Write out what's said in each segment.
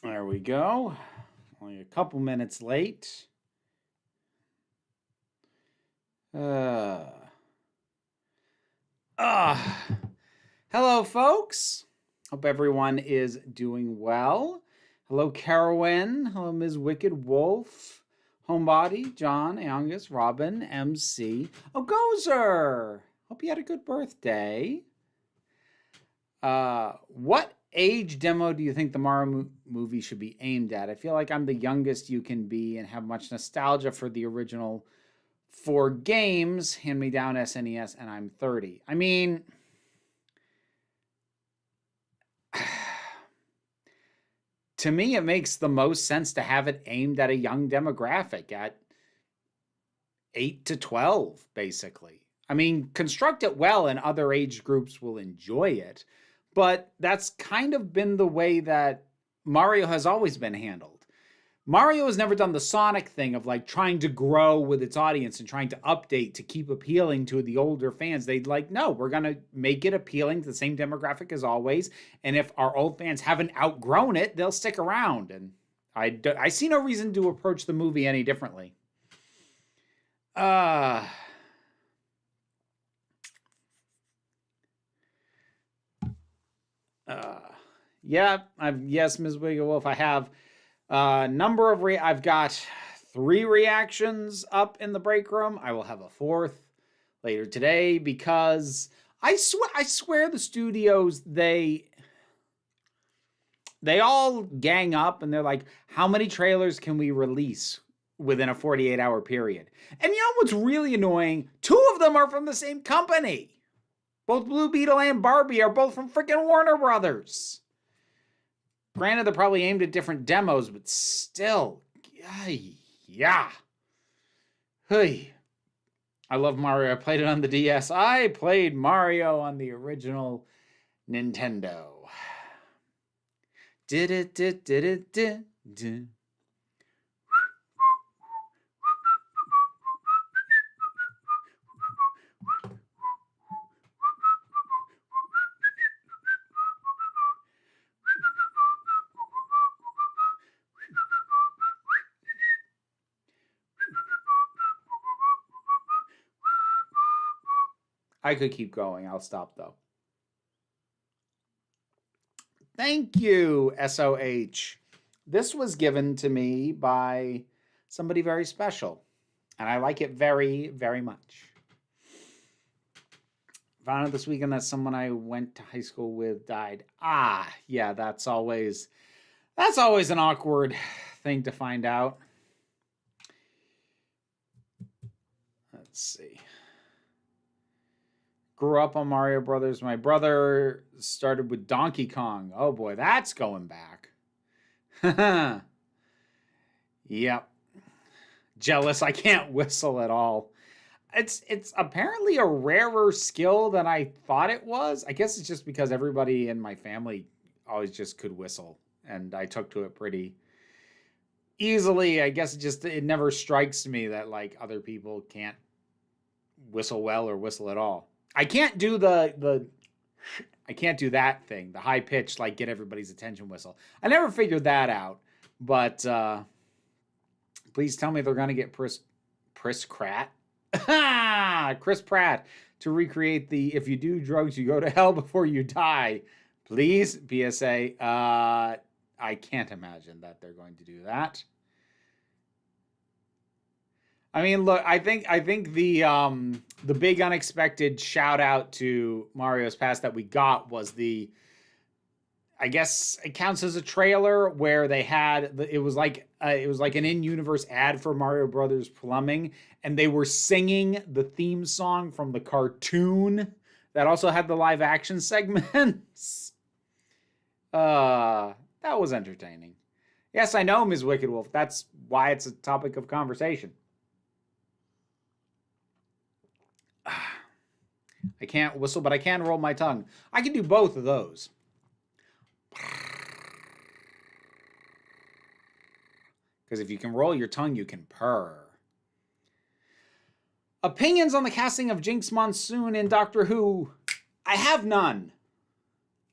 There we go. Only a couple minutes late. Hello, folks. Hope everyone is doing well. Hello, Carowin. Hello, Ms. Wicked Wolf. Homebody, John, Angus, Robin, MC. Oh, Gozer. Hope you had a good birthday. What age demo do you think the Mario movie should be aimed at? I feel like I'm the youngest you can be and have much nostalgia for the original 4 games, hand-me-down SNES, and I'm 30. I mean, to me, it makes the most sense to have it aimed at a young demographic, at 8 to 12, basically. I mean, construct it well and other age groups will enjoy it, but that's kind of been the way that Mario has always been handled. Mario has never done the Sonic thing of like trying to grow with its audience and trying to update to keep appealing to the older fans. They'd like, no, we're going to make it appealing to the same demographic as always. And if our old fans haven't outgrown it, they'll stick around. And I see no reason to approach the movie any differently. Yes, Ms. Wiggle Wolf, I have number of I've got 3 reactions up in the break room. I will have a 4th later today because I swear the studios, they all gang up and they're like, how many trailers can we release within a 48-hour period? And you know what's really annoying? 2 of them are from the same company. Both Blue Beetle and Barbie are both from freaking Warner Brothers. Granted, they're probably aimed at different demos, but still, yeah. Hey, I love Mario. I played it on the DS. I played Mario on the original Nintendo. Did. I could keep going. I'll stop, though. Thank you, SOH. This was given to me by somebody very special, and I like it very, very much. Found out this weekend that someone I went to high school with died. Yeah, that's always an awkward thing to find out. Let's see. Grew up on Mario Brothers. My brother started with Donkey Kong. Oh boy, that's going back. Yep. Jealous. I can't whistle at all. It's apparently a rarer skill than I thought it was. I guess it's just because everybody in my family always just could whistle, and I took to it pretty easily. I guess it never strikes me that like other people can't whistle well or whistle at all. I can't do I can't do that thing, the high pitch, like get everybody's attention whistle. I never figured that out, but please tell me they're going to get Chris Pratt to recreate the if you do drugs, you go to hell before you die. Please, PSA. I can't imagine that they're going to do that. I mean, look, I think the big unexpected shout out to Mario's Past that we got was I guess it counts as a trailer where they had it was like an in-universe ad for Mario Brothers Plumbing, and they were singing the theme song from the cartoon that also had the live action segments. That was entertaining. Yes, I know, Ms. Wicked Wolf. That's why it's a topic of conversation. I can't whistle, but I can roll my tongue. I can do both of those. Because if you can roll your tongue, you can purr. Opinions on the casting of Jinx Monsoon in Doctor Who? I have none.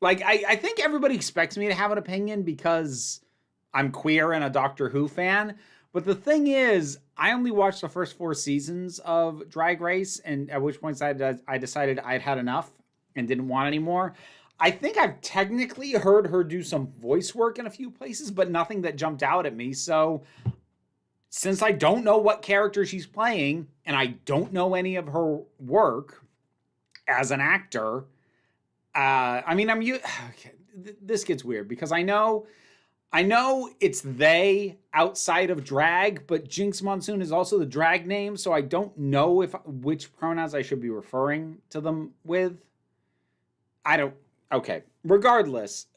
Like, I think everybody expects me to have an opinion because I'm queer and a Doctor Who fan. But the thing is, I only watched the first 4 seasons of Drag Race, and at which point I decided I'd had enough and didn't want any more. I think I've technically heard her do some voice work in a few places, but nothing that jumped out at me. So since I don't know what character she's playing, and I don't know any of her work as an actor, this gets weird because I know it's they outside of drag, but Jinx Monsoon is also the drag name, so I don't know which pronouns I should be referring to them with. Okay. Regardless,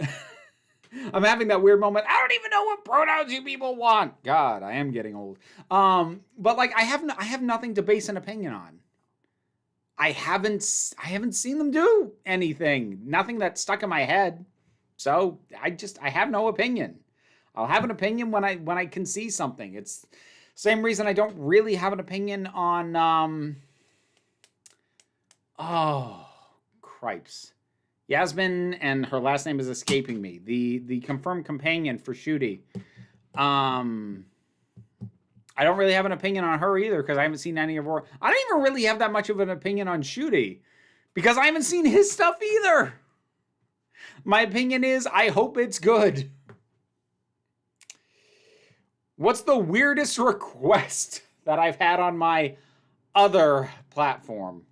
I'm having that weird moment. I don't even know what pronouns you people want. God, I am getting old. But like I have nothing to base an opinion on. I haven't seen them do anything. Nothing that stuck in my head. So I have no opinion. I'll have an opinion when I can see something. It's the same reason I don't really have an opinion on cripes. Yasmin, and her last name is escaping me. The confirmed companion for Shooty. I don't really have an opinion on her either because I haven't seen any of her. I don't even really have that much of an opinion on Shooty because I haven't seen his stuff either. My opinion is I hope it's good. What's the weirdest request that I've had on my other platform?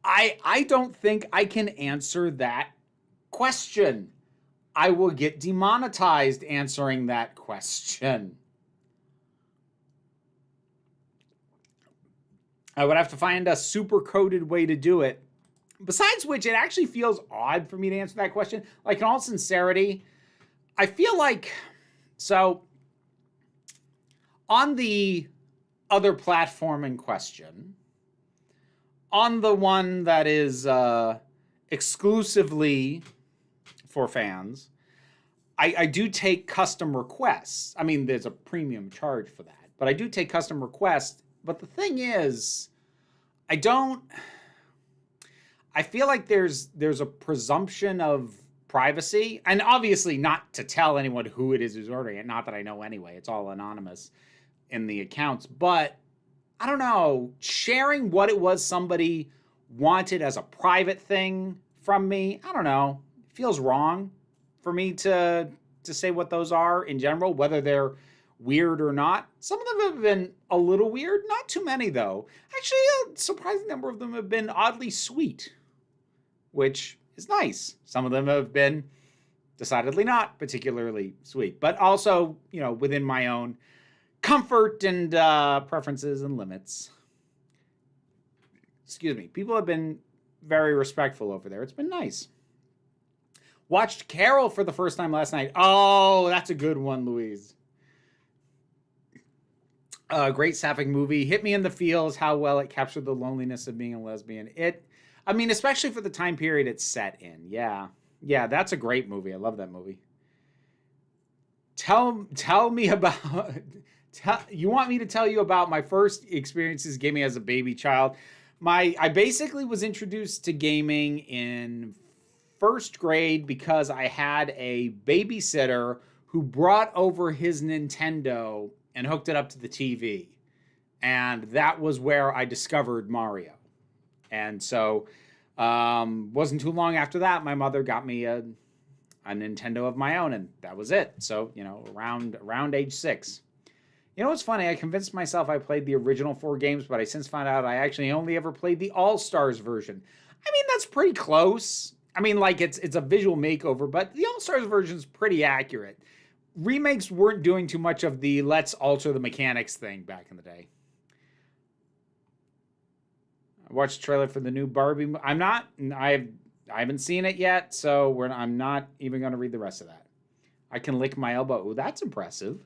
I don't think I can answer that question. I will get demonetized answering that question. I would have to find a super coded way to do it. Besides which, it actually feels odd for me to answer that question. Like, in all sincerity, I feel like... So, on the other platform in question, on the one that is exclusively for fans, I do take custom requests. I mean, there's a premium charge for that, but I do take custom requests. But the thing is, I feel like there's a presumption of privacy, and obviously not to tell anyone who it is who's ordering it. Not that I know anyway. It's all anonymous in the accounts. But I don't know, sharing what it was somebody wanted as a private thing from me, I don't know. It feels wrong for me to say what those are in general, whether they're weird or not. Some of them have been a little weird, not too many though. Actually, a surprising number of them have been oddly sweet, which is nice. Some of them have been decidedly not particularly sweet, but also, within my own comfort and preferences and limits. Excuse me. People have been very respectful over there. It's been nice. Watched Carol for the first time last night. Oh, that's a good one, Louise. Great sapphic movie. Hit me in the feels how well it captured the loneliness of being a lesbian. Especially for the time period it's set in. Yeah, that's a great movie. I love that movie. Tell me about... You want me to tell you about my first experiences gaming as a baby child? I basically was introduced to gaming in first grade because I had a babysitter who brought over his Nintendo and hooked it up to the TV. And that was where I discovered Mario. And so, wasn't too long after that, my mother got me a Nintendo of my own, and that was it. So, around age 6. You know what's funny? I convinced myself I played the original 4 games, but I since found out I actually only ever played the All-Stars version. I mean, that's pretty close. I mean, like, it's a visual makeover, but the All-Stars version is pretty accurate. Remakes weren't doing too much of the let's alter the mechanics thing back in the day. I watched the trailer for the new Barbie. I haven't seen it yet, so I'm not even going to read the rest of that. I can lick my elbow. Ooh, that's impressive.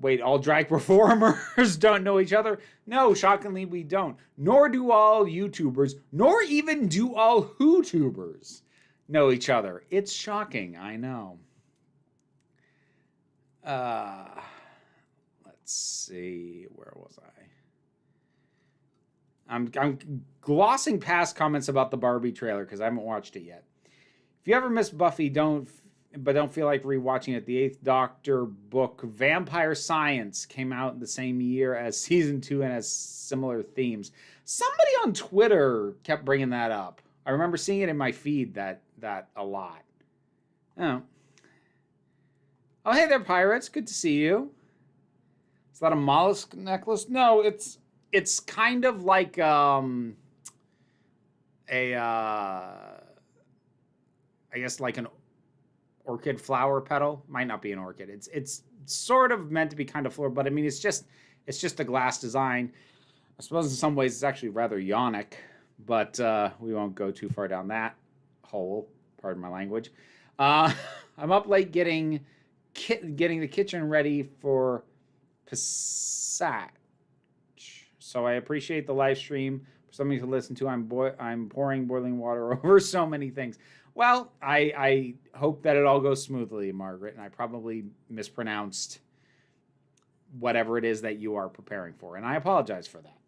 Wait, all drag performers don't know each other? No, shockingly, we don't. Nor do all YouTubers, nor even do all Who-tubers. know each other. It's shocking, I know. Let's see, where was I? I'm glossing past comments about the Barbie trailer because I haven't watched it yet. If you ever miss Buffy, don't feel like rewatching it. The Eighth Doctor book, Vampire Science, came out the same year as season 2 and has similar themes. Somebody on Twitter kept bringing that up. I remember seeing it in my feed that a lot. Oh. Oh, hey there, pirates. Good to see you. Is that a mollusk necklace? No, it's kind of like I guess like an orchid flower petal. Might not be an orchid. It's sort of meant to be kind of floral, but I mean it's just a glass design. I suppose in some ways it's actually rather yonic, but we won't go too far down that hole. Pardon my language. I'm up late getting the kitchen ready for Passage. So I appreciate the live stream. For something to listen to, I'm pouring boiling water over so many things. Well, I hope that it all goes smoothly, Margaret, and I probably mispronounced whatever it is that you are preparing for, and I apologize for that.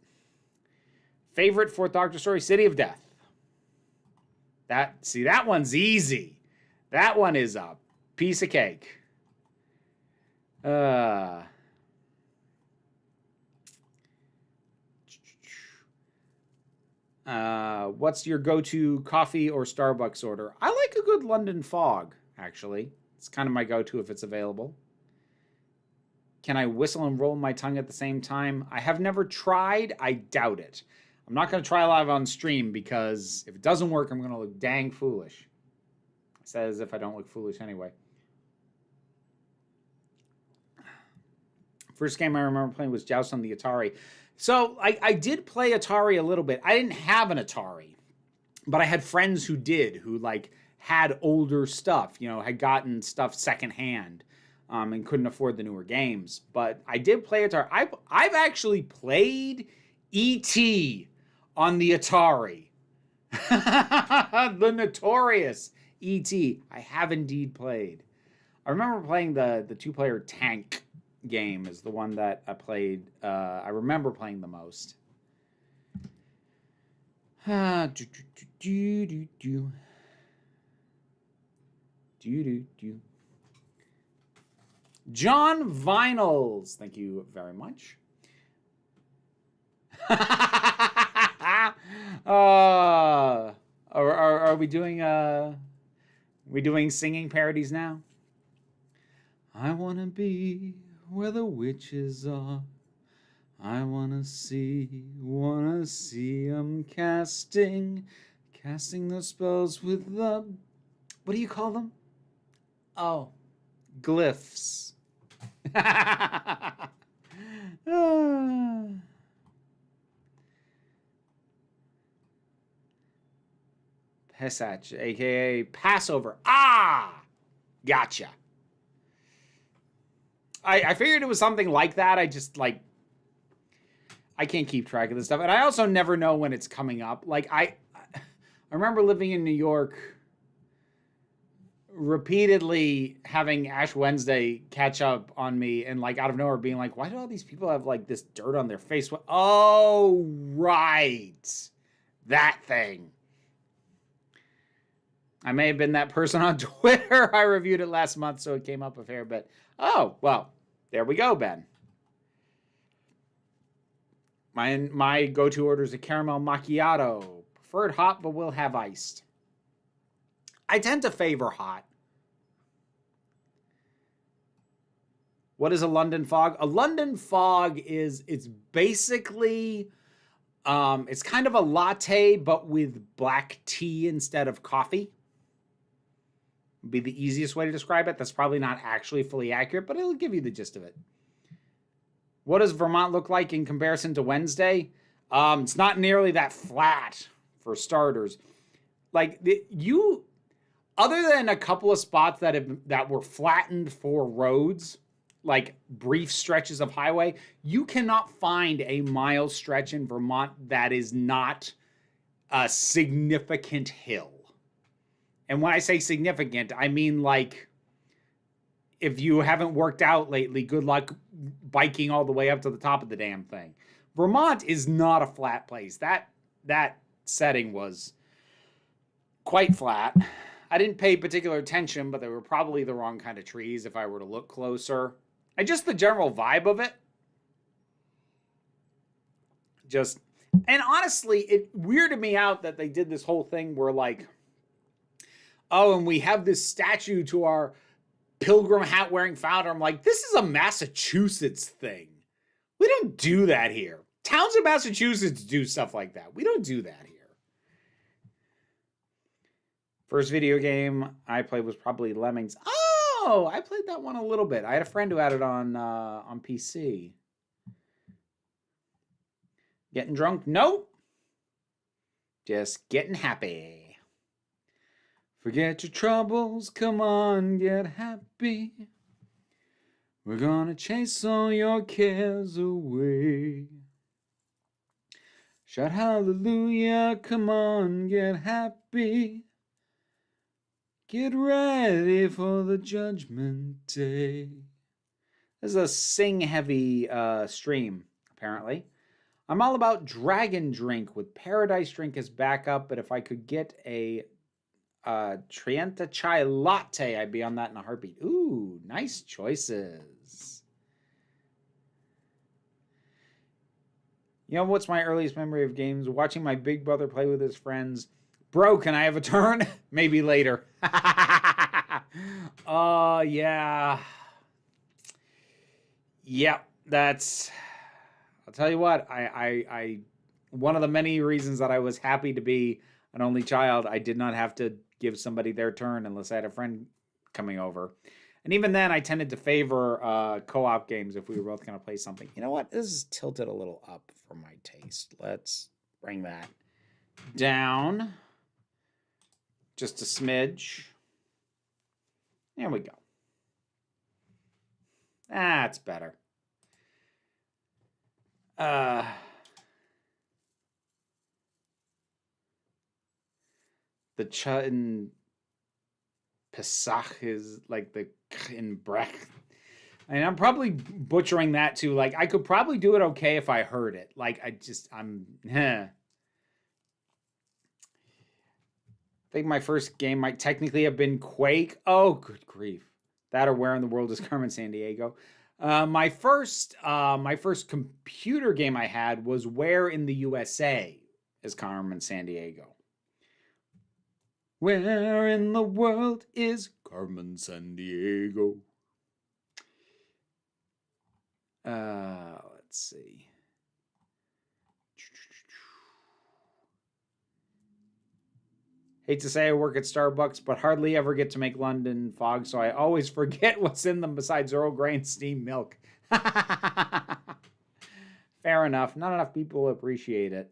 Favorite Fourth Doctor story, City of Death. That one's easy. That one is a piece of cake. What's your go-to coffee or Starbucks order? I like a good London Fog, actually. It's kind of my go-to if it's available. Can I whistle and roll my tongue at the same time? I have never tried. I doubt it. I'm not going to try live on stream because if it doesn't work, I'm going to look dang foolish. I said as if I don't look foolish anyway. First game I remember playing was Joust on the Atari. So I did play Atari a little bit. I didn't have an Atari, but I had friends who did, who like had older stuff, you know, had gotten stuff secondhand, and couldn't afford the newer games. But I did play Atari. I've actually played E.T. on the Atari. The notorious E.T. I have indeed played. I remember playing the 2-player tank game is the one that I played. I remember playing the most. John Vinyls, thank you very much. Are we doing singing parodies now? I wanna be where the witches are. I wanna see them casting those spells with the, what do you call them? Oh, glyphs. Pesach, aka Passover. Ah, gotcha. I figured it was something like that. I just like, I can't keep track of this stuff. And I also never know when it's coming up. Like I remember living in New York, repeatedly having Ash Wednesday catch up on me and like out of nowhere being like, why do all these people have like this dirt on their face? Oh, right. That thing. I may have been that person on Twitter. I reviewed it last month, so it came up a fair bit. Oh, well, there we go, Ben. My go-to order is a caramel macchiato. Preferred hot, but will have iced. I tend to favor hot. What is a London Fog? A London Fog it's basically, it's kind of a latte, but with black tea instead of coffee. Would be the easiest way to describe it. That's probably not actually fully accurate, but it'll give you the gist of it. What does Vermont look like in comparison to Wednesday? It's not nearly that flat, for starters. Like other than a couple of spots that were flattened for roads, like brief stretches of highway, you cannot find a mile stretch in Vermont that is not a significant hill. And when I say significant, I mean like if you haven't worked out lately, good luck biking all the way up to the top of the damn thing. Vermont is not a flat place. That setting was quite flat. I didn't pay particular attention, but they were probably the wrong kind of trees if I were to look closer. And just the general vibe of it. And honestly, it weirded me out that they did this whole thing where like, oh, and we have this statue to our pilgrim hat wearing founder. I'm like, this is a Massachusetts thing. We don't do that here. Towns in Massachusetts do stuff like that. We don't do that here. First video game I played was probably Lemmings. Oh, I played that one a little bit. I had a friend who had it on PC. Getting drunk? Nope. Just getting happy. Forget your troubles, come on, get happy. We're gonna chase all your cares away. Shout hallelujah, come on, get happy. Get ready for the judgment day. This is a sing-heavy stream, apparently. I'm all about Dragon Drink with Paradise Drink as backup, but if I could get a Trienta Chai Latte, I'd be on that in a heartbeat. Ooh, nice choices. You know what's my earliest memory of games? Watching my big brother play with his friends. Bro, can I have a turn? Maybe later. Yeah. Yep, that's... I'll tell you what, I one of the many reasons that I was happy to be an only child, I did not have to give somebody their turn unless I had a friend coming over. And even then, I tended to favor co-op games if we were both going to play something. You know what? This is tilted a little up for my taste. Let's bring that down. Just a smidge. There we go. That's better. The ch in Pesach is like the in Brech. And I'm probably butchering that too. Like I could probably do it okay if I heard it. Like I think my first game might technically have been Quake. Oh, good grief. That or Where in the World is Carmen Sandiego? My first computer game I had was Where in the USA is Carmen Sandiego. Where in the world is Carmen Sandiego? Let's see. Hate to say I work at Starbucks, but hardly ever get to make London fog, so I always forget what's in them besides Earl Grey and steamed milk. Fair enough. Not enough people appreciate it.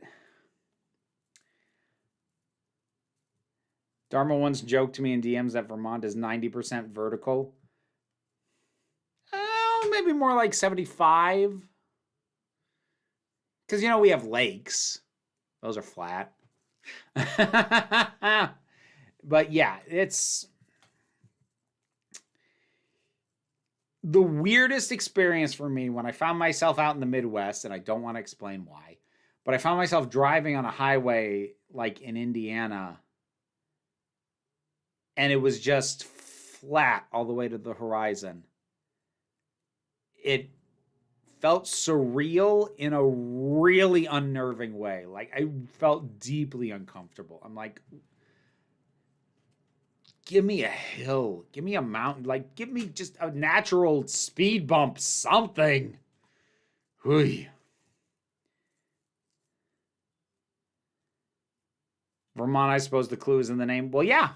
Dharma once joked to me in DMs that Vermont is 90% vertical. Oh, maybe more like 75. Because, you know, we have lakes. Those are flat. But yeah, it's the weirdest experience for me when I found myself out in the Midwest, and I don't want to explain why, but I found myself driving on a highway like in Indiana, and it was just flat all the way to the horizon. It felt surreal in a really unnerving way. Like I felt deeply uncomfortable. I'm like, give me a hill, give me a mountain, like give me just a natural speed bump, something. Hui. Vermont, I suppose the clue is in the name. Well, yeah.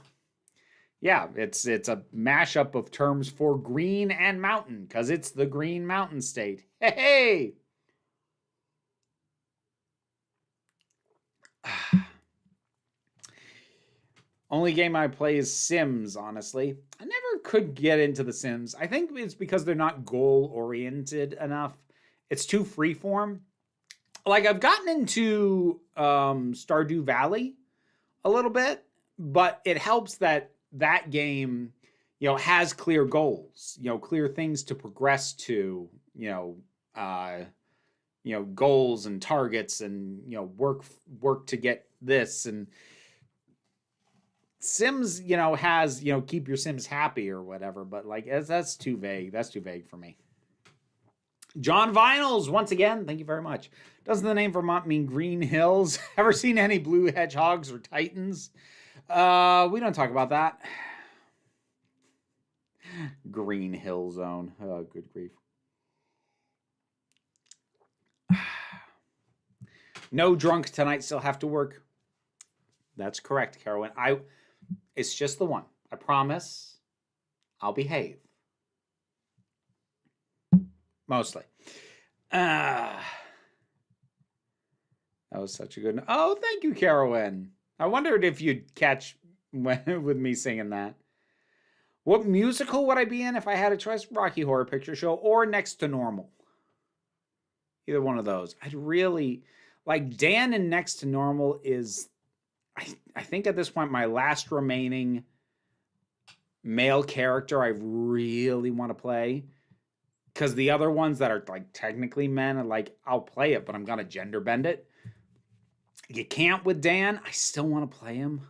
Yeah, it's a mashup of terms for green and mountain, because it's the Green Mountain State. Hey! Only game I play is Sims, honestly. I never could get into the Sims. I think it's because they're not goal-oriented enough. It's too freeform. Like, I've gotten into Stardew Valley a little bit, but it helps that that game, has clear goals, clear things to progress to, goals and targets and, work to get this. And Sims, has, keep your Sims happy or whatever, but like that's too vague. That's too vague for me. John Vinyls, once again, thank you very much. Doesn't the name Vermont mean green hills? Ever seen any blue hedgehogs or titans? We don't talk about that. Green Hill Zone. Oh, good grief. No drunk tonight, still have to work. That's correct, Carolyn. It's just the one. I promise I'll behave. Mostly. That was such a good... Oh, thank you, Carolyn. I wondered if you'd catch with me singing that. What musical would I be in if I had a choice? Rocky Horror Picture Show or Next to Normal. Either one of those. I'd really... Like, Dan in Next to Normal is... I think at this point, my last remaining male character I really want to play. Because the other ones that are, like, technically men are like, I'll play it, but I'm going to gender bend it. You can't with Dan. I still want to play him.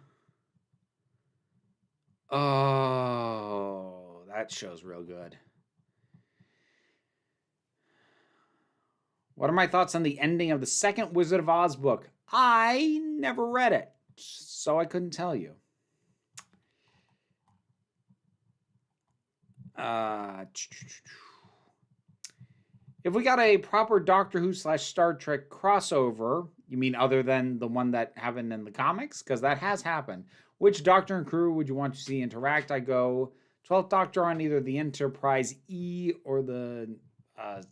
Oh, that show's real good. What are my thoughts on the ending of the second Wizard of Oz book? I never read it, so I couldn't tell you. If we got a proper Doctor Who / Star Trek crossover, you mean other than the one that happened in the comics? Because that has happened. Which Doctor and crew would you want to see interact? I go 12th Doctor on either the Enterprise E or the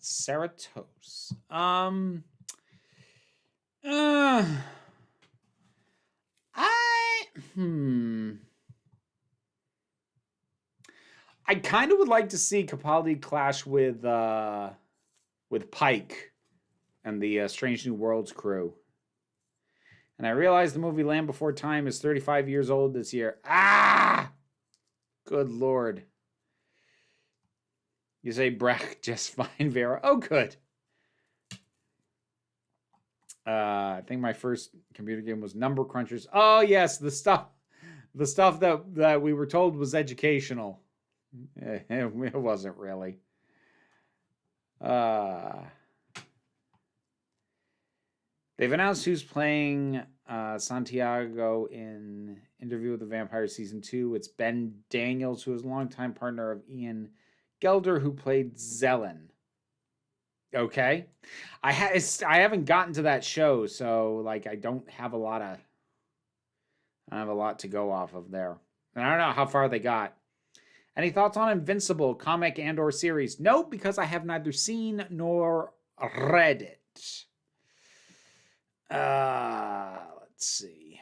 Cerritos. I kind of would like to see Capaldi clash with Pike and the Strange New Worlds crew. And I realize the movie Land Before Time is 35 years old this year. Good Lord. You say Brecht just fine, Vera. Oh, good. I think my first computer game was Number Crunchers. Oh, yes, the stuff that we were told was educational. It wasn't really. They've announced who's playing Santiago in Interview with the Vampire Season 2. It's Ben Daniels, who is a longtime partner of Ian Gelder, who played Zelen. Okay. I haven't gotten to that show, so like I don't have a lot to go off of there. And I don't know how far they got. Any thoughts on Invincible, comic and or series? Nope, because I have neither seen nor read it. Let's see.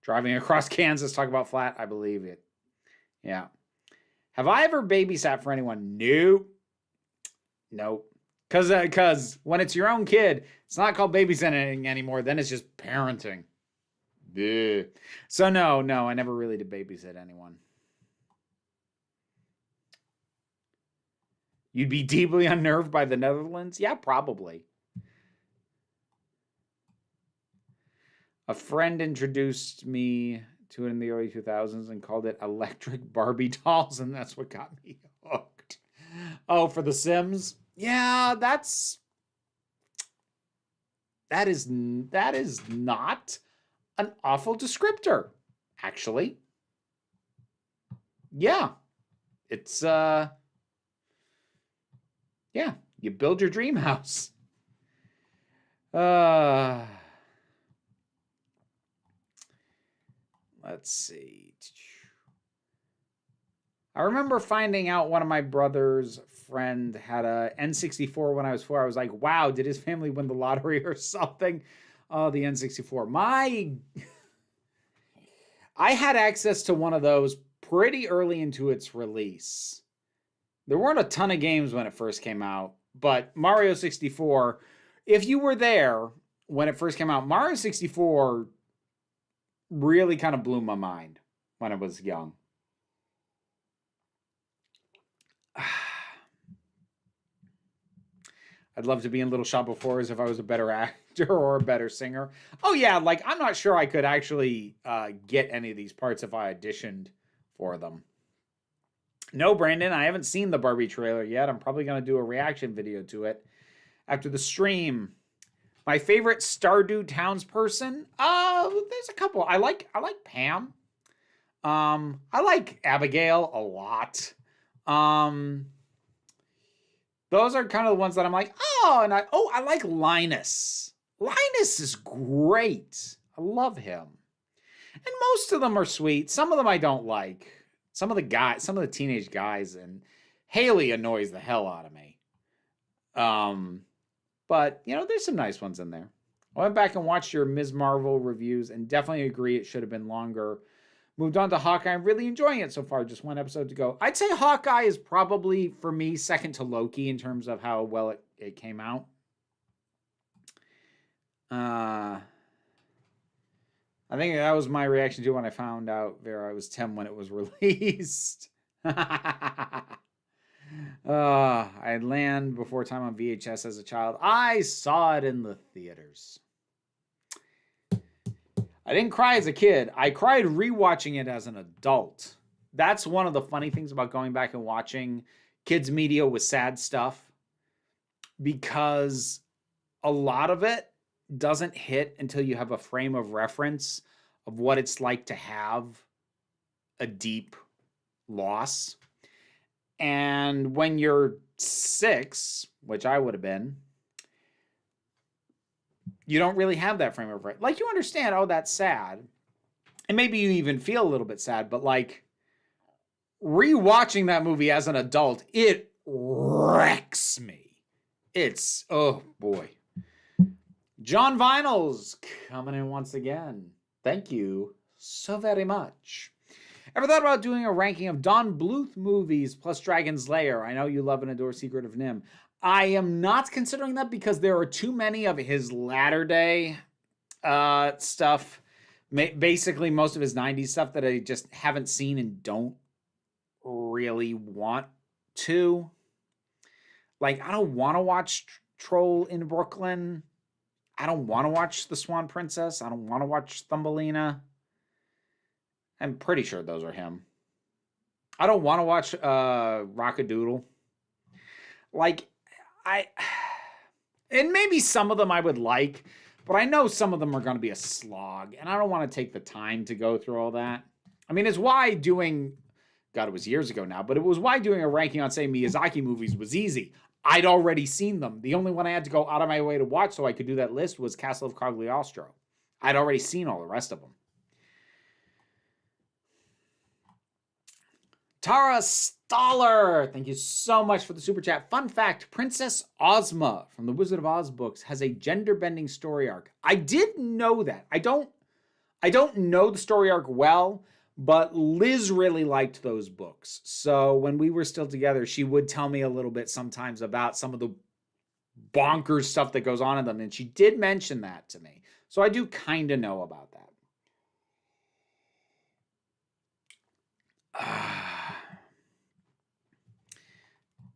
Driving across Kansas, talk about flat. I believe it. Yeah. Have I ever babysat for anyone? Nope. Because when it's your own kid, it's not called babysitting anymore. Then it's just parenting. Bleh. So no, I never really did babysit anyone. You'd be deeply unnerved by the Netherlands? Yeah, probably. A friend introduced me to it in the early 2000s and called it electric Barbie dolls, and that's what got me hooked. Oh, for The Sims? Yeah, that is not an awful descriptor, actually. Yeah. It's yeah, you build your dream house. Let's see. I remember finding out one of my brother's friend had a N64 when I was 4. I was like, wow, did his family win the lottery or something? Oh, the N64. I had access to one of those pretty early into its release. There weren't a ton of games when it first came out, but Mario 64, if you were there when it first came out, Mario 64 really kind of blew my mind when I was young. I'd love to be in Little Shop of Horrors if I was a better actor or a better singer. Oh yeah, like I'm not sure I could actually get any of these parts if I auditioned for them. No, Brandon, I haven't seen the Barbie trailer yet. I'm probably going to do a reaction video to it after the stream. My favorite Stardew townsperson? There's a couple. I like Pam. I like Abigail a lot. Those are kind of the ones that I'm like, oh, and I like Linus. Linus is great. I love him. And most of them are sweet. Some of them I don't like. Some of the teenage guys, and Haley annoys the hell out of me. But, you know, there's some nice ones in there. I went back and watched your Ms. Marvel reviews and definitely agree it should have been longer. Moved on to Hawkeye. I'm really enjoying it so far. Just one episode to go. I'd say Hawkeye is probably, for me, second to Loki in terms of how well it came out. I think that was my reaction to when I found out Vera was 10 when it was released. I'd land before time on VHS as a child. I saw it in the theaters. I didn't cry as a kid. I cried rewatching it as an adult. That's one of the funny things about going back and watching kids' media with sad stuff, because a lot of it doesn't hit until you have a frame of reference of what it's like to have a deep loss. And when you're 6, which I would have been, you don't really have that frame of reference. Like, you understand, oh, that's sad. And maybe you even feel a little bit sad, but like rewatching that movie as an adult, it wrecks me. It's, oh boy. John Vinyls coming in once again. Thank you so very much. Ever thought about doing a ranking of Don Bluth movies plus Dragon's Lair? I know you love and adore Secret of Nim. I am not considering that because there are too many of his latter day stuff. Basically, most of his 90s stuff that I just haven't seen and don't really want to. Like, I don't want to watch Troll in Brooklyn. I don't want to watch The Swan Princess. I don't want to watch Thumbelina. I'm pretty sure those are him. I don't want to watch Rockadoodle. Like, and maybe some of them I would like, but I know some of them are going to be a slog, and I don't want to take the time to go through all that. I mean, it's why doing, God, it was years ago now, but it was why doing a ranking on, say, Miyazaki movies was easy. I'd already seen them. The only one I had to go out of my way to watch so I could do that list was Castle of Cagliostro. I'd already seen all the rest of them. Tara Stoller, thank you so much for the super chat. Fun fact, Princess Ozma from the Wizard of Oz books has a gender-bending story arc. I did know that. I don't know the story arc well, but Liz really liked those books. So when we were still together, she would tell me a little bit sometimes about some of the bonkers stuff that goes on in them, and she did mention that to me. So I do kind of know about that.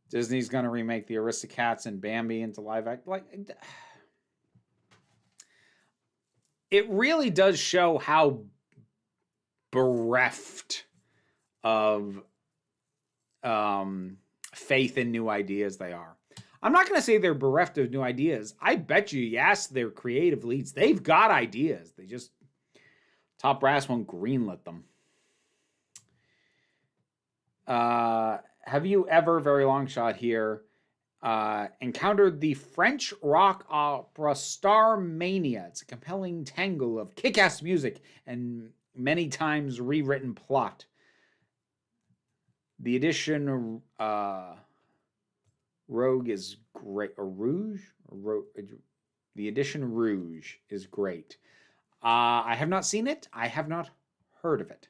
Disney's going to remake the Aristocats and Bambi into live act. Like, it really does show how bereft of faith in new ideas they are. I'm not going to say they're bereft of new ideas. I bet you ask their creative leads, they've got ideas. They just, top brass won't greenlit them. Have you ever, very long shot here, encountered the French rock opera Star Mania? It's a compelling tangle of kick-ass music and many times rewritten plot. The edition Rogue is great. Or Rouge? The edition Rouge is great. I have not seen it. I have not heard of it.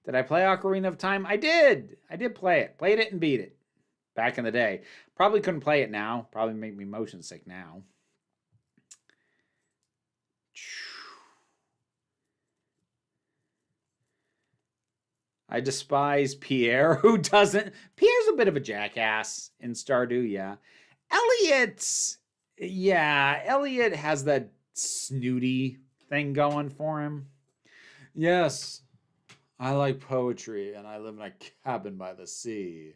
Did I play Ocarina of Time? I did. I did play it. Played it and beat it back in the day. Probably couldn't play it now. Probably make me motion sick now. I despise Pierre, who doesn't. Pierre's a bit of a jackass in Stardew, yeah. Elliot has that snooty thing going for him. Yes, I like poetry, and I live in a cabin by the sea.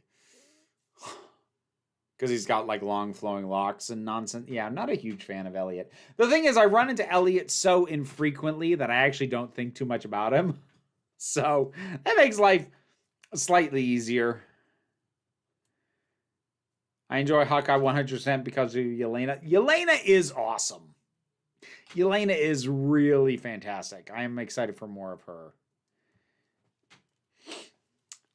Because he's got like long flowing locks and nonsense. Yeah, I'm not a huge fan of Elliot. The thing is, I run into Elliot so infrequently that I actually don't think too much about him. So that makes life slightly easier. I enjoy Hawkeye 100% because of Yelena. Yelena is awesome. Yelena is really fantastic. I am excited for more of her.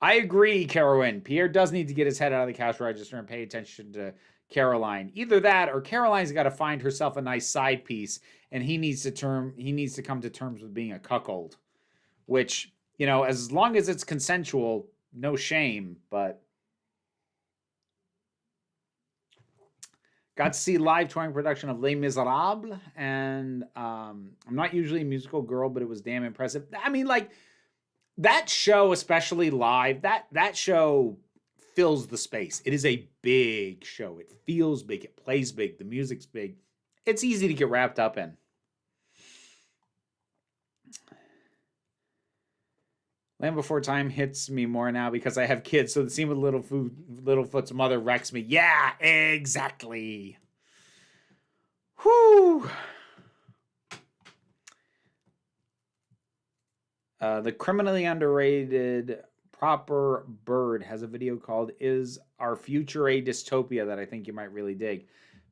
I agree, Carolyn. Pierre does need to get his head out of the cash register and pay attention to Caroline. Either that or Caroline's got to find herself a nice side piece and he needs to come to terms with being a cuckold. Which, you know, as long as it's consensual, no shame, but got to see live touring production of Les Miserables, and I'm not usually a musical girl, but it was damn impressive. I mean, like, that show, especially live, that show fills the space. It is a big show. It feels big. It plays big. The music's big. It's easy to get wrapped up in. Land Before Time hits me more now because I have kids. So the scene with Littlefoot's mother wrecks me. Yeah, exactly. Whew. The criminally underrated Proper Bird has a video called "Is Our Future a Dystopia?" that I think you might really dig.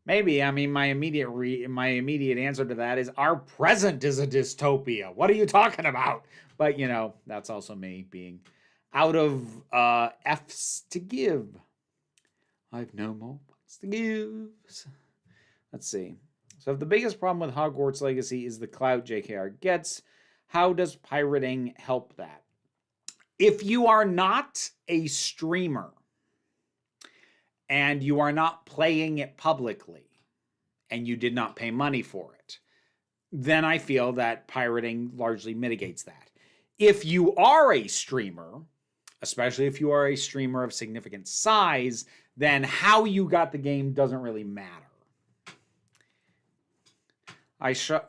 Maybe. I mean, my immediate answer to that is our present is a dystopia. What are you talking about? But, you know, that's also me being out of F's to give. I've no more F's to give. Let's see. So if the biggest problem with Hogwarts Legacy is the clout JKR gets, how does pirating help that? If you are not a streamer and you are not playing it publicly and you did not pay money for it, then I feel that pirating largely mitigates that. If you are a streamer, especially if you are a streamer of significant size, then how you got the game doesn't really matter. I can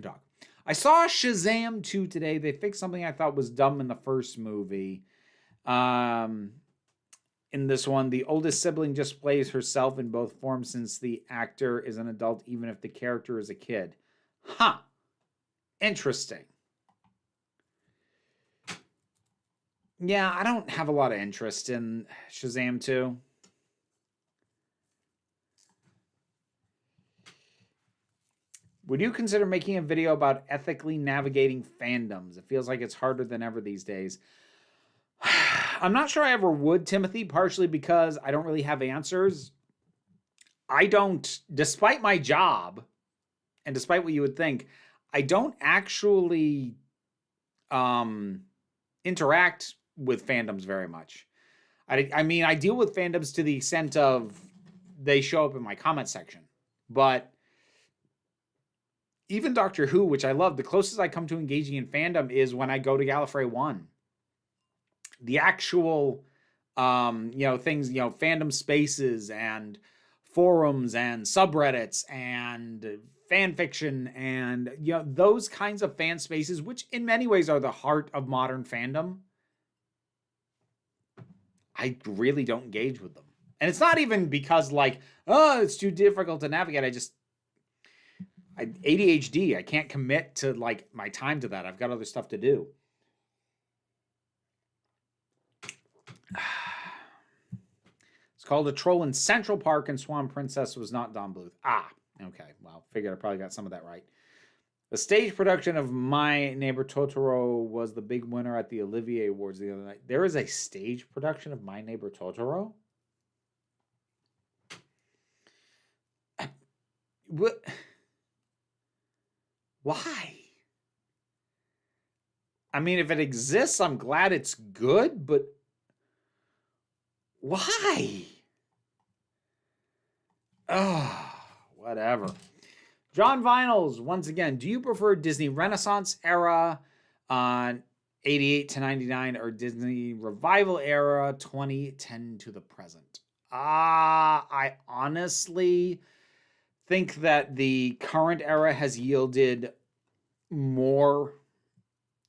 talk. I saw Shazam 2 today. They fixed something I thought was dumb in the first movie. In this one, the oldest sibling just plays herself in both forms since the actor is an adult, even if the character is a kid. Huh. Interesting. Yeah, I don't have a lot of interest in Shazam 2. Would you consider making a video about ethically navigating fandoms? It feels like it's harder than ever these days. I'm not sure I ever would, Timothy, partially because I don't really have answers. I don't, despite my job, and despite what you would think, I don't actually interact with fandoms very much. I mean, I deal with fandoms to the extent of they show up in my comment section. But even Doctor Who, which I love, the closest I come to engaging in fandom is when I go to Gallifrey 1. The actual, things, fandom spaces and forums and subreddits and fan fiction and, those kinds of fan spaces, which in many ways are the heart of modern fandom. I really don't engage with them. And it's not even because it's too difficult to navigate. ADHD, I can't commit to my time to that. I've got other stuff to do. It's called A Troll in Central Park, and Swan Princess was not Don Bluth. Ah, okay. Well, figured I probably got some of that right. The stage production of My Neighbor Totoro was the big winner at the Olivier Awards the other night. There is a stage production of My Neighbor Totoro? What? Why? I mean, if it exists, I'm glad it's good, but why? Oh, whatever. John Vinyls, once again, do you prefer Disney Renaissance era 88 to 99 or Disney revival era 2010 to the present. I honestly think that the current era has yielded more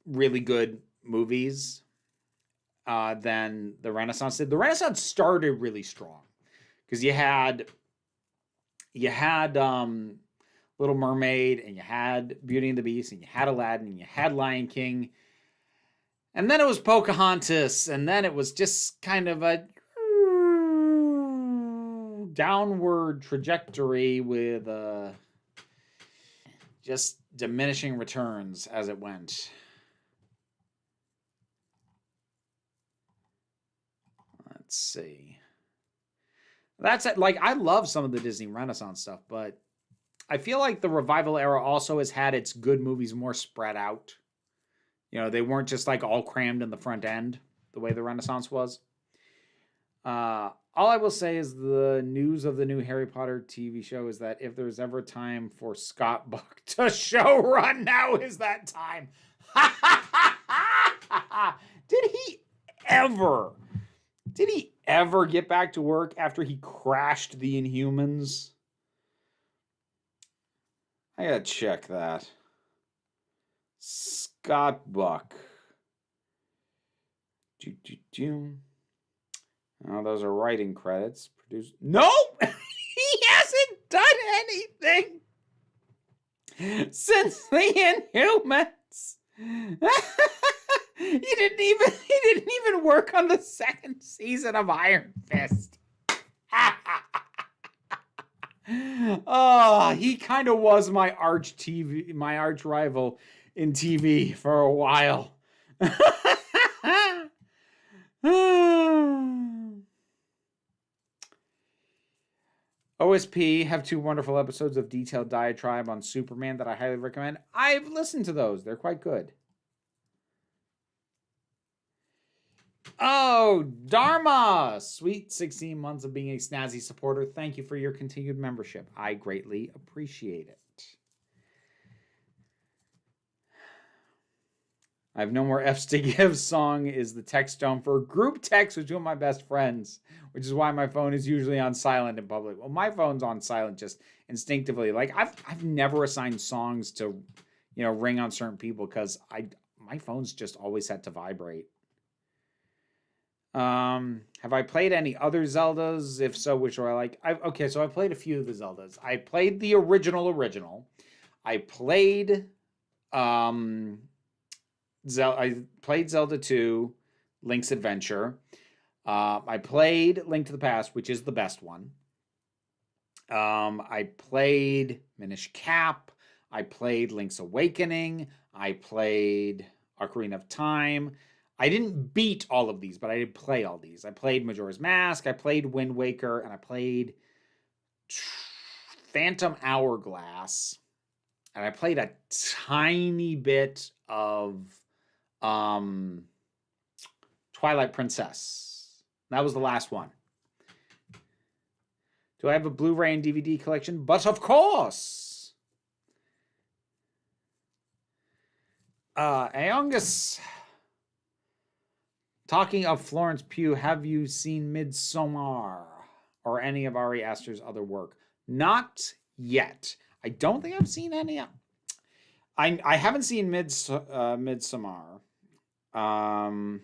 really good movies than the Renaissance did. The Renaissance started really strong because you had Little Mermaid, and you had Beauty and the Beast, and you had Aladdin, and you had Lion King, and then it was Pocahontas, and then it was just kind of a downward trajectory with just diminishing returns as it went. Let's see. That's it. Like, I love some of the Disney Renaissance stuff, but I feel like the revival era also has had its good movies more spread out. You know, they weren't just like all crammed in the front end the way the Renaissance was. All I will say is the news of the new Harry Potter TV show is that if there's ever time for Scott Buck to showrun, now is that time. Did he ever get back to work after he crashed the Inhumans? I gotta check that. Scott Buck. Oh, those are writing credits. Produced. No! He hasn't done anything since the Inhumans. He didn't even work on the second season of Iron Fist. Oh, he kind of was my arch rival in TV for a while. OSP have 2 wonderful episodes of detailed diatribe on Superman that I highly recommend. I've listened to those. They're quite good. Oh, Dharma! Sweet 16 months of being a snazzy supporter. Thank you for your continued membership. I greatly appreciate it. I have no more F's to give. Song is the text tone for group text with 2 of my best friends, which is why my phone is usually on silent in public. Well, my phone's on silent just instinctively. Like, I've never assigned songs to, ring on certain people because my phone's just always set to vibrate. Have I played any other Zeldas? If so, which do I like? Okay, so I played a few of the Zeldas. I played the original. I played I played Zelda 2, Link's Adventure. I played Link to the Past, which is the best one. I played Minish Cap. I played Link's Awakening. I played Ocarina of Time. I didn't beat all of these, but I did play all these. I played Majora's Mask. I played Wind Waker. And I played Phantom Hourglass. And I played a tiny bit of Twilight Princess. That was the last one. Do I have a Blu-ray and DVD collection? But of course! Aongus, talking of Florence Pugh, have you seen Midsommar or any of Ari Aster's other work? Not yet. I don't think I've seen any. I haven't seen Midsommar. I'm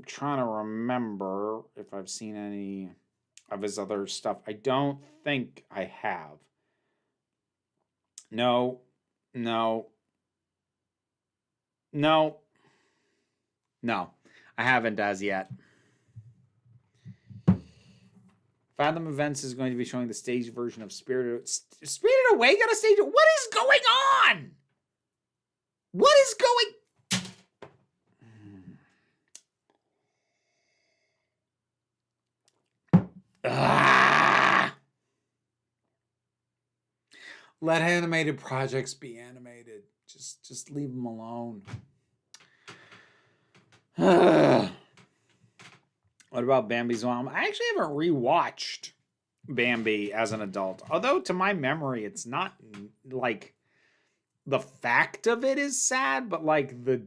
trying to remember if I've seen any of his other stuff. I don't think I have. No. I haven't as yet. Fandom Events is going to be showing the stage version of Spirited Away. Got a stage. What is going on? What is going? Let animated projects be animated. Just leave them alone. What about Bambi's Mom? I actually haven't rewatched Bambi as an adult. Although, to my memory, it's not like the fact of it is sad, but like the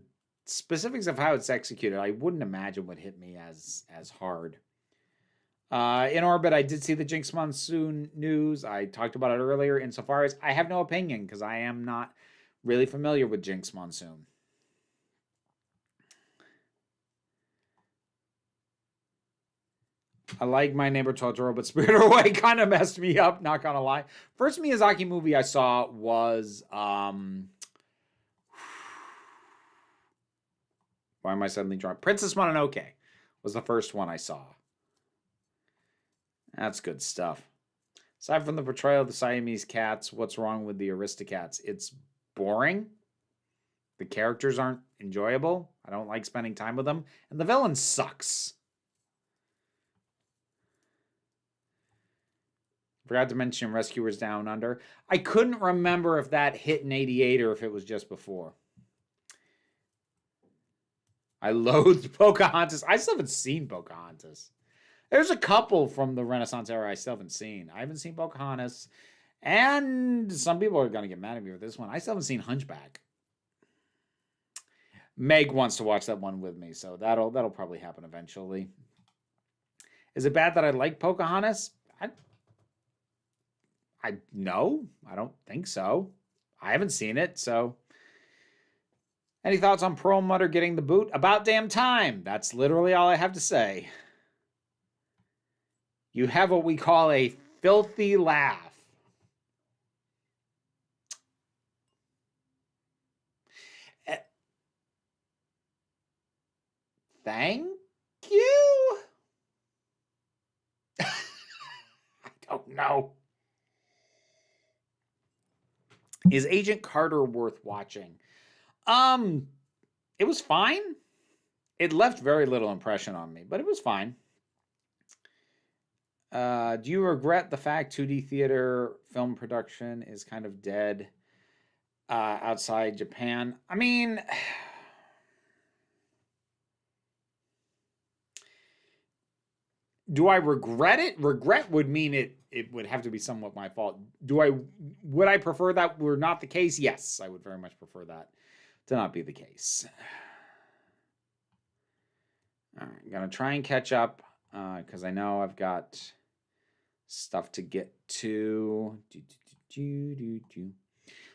specifics of how it's executed, I wouldn't imagine would hit me as hard. In orbit, I did see the Jinx Monsoon news. I talked about it earlier. Insofar as I have no opinion because I am not really familiar with Jinx Monsoon. I like My Neighbor Totoro, but Spirited Away kind of messed me up, not gonna lie. First Miyazaki movie I saw was why am I suddenly drawing? Princess Mononoke was the first one I saw. That's good stuff. Aside from the portrayal of the Siamese cats, what's wrong with the Aristocats? It's boring. The characters aren't enjoyable. I don't like spending time with them. And the villain sucks. Forgot to mention Rescuers Down Under. I couldn't remember if that hit in 88 or if it was just before. I loathed Pocahontas. I still haven't seen Pocahontas. There's a couple from the Renaissance era I still haven't seen. I haven't seen Pocahontas. And some people are going to get mad at me with this one. I still haven't seen Hunchback. Meg wants to watch that one with me, so that'll probably happen eventually. Is it bad that I like Pocahontas? No, I don't think so. I haven't seen it, so. Any thoughts on Perlmutter getting the boot? About damn time. That's literally all I have to say. You have what we call a filthy laugh. Thank you? I don't know. Is Agent Carter worth watching? It was fine. It left very little impression on me, but it was fine. Do you regret the fact 2D theater film production is kind of dead outside Japan? I mean, do I regret it? Regret would mean it would have to be somewhat my fault. Would I prefer that were not the case? Yes, I would very much prefer that to not be the case. All right, I'm going to try and catch up because I know I've got stuff to get to.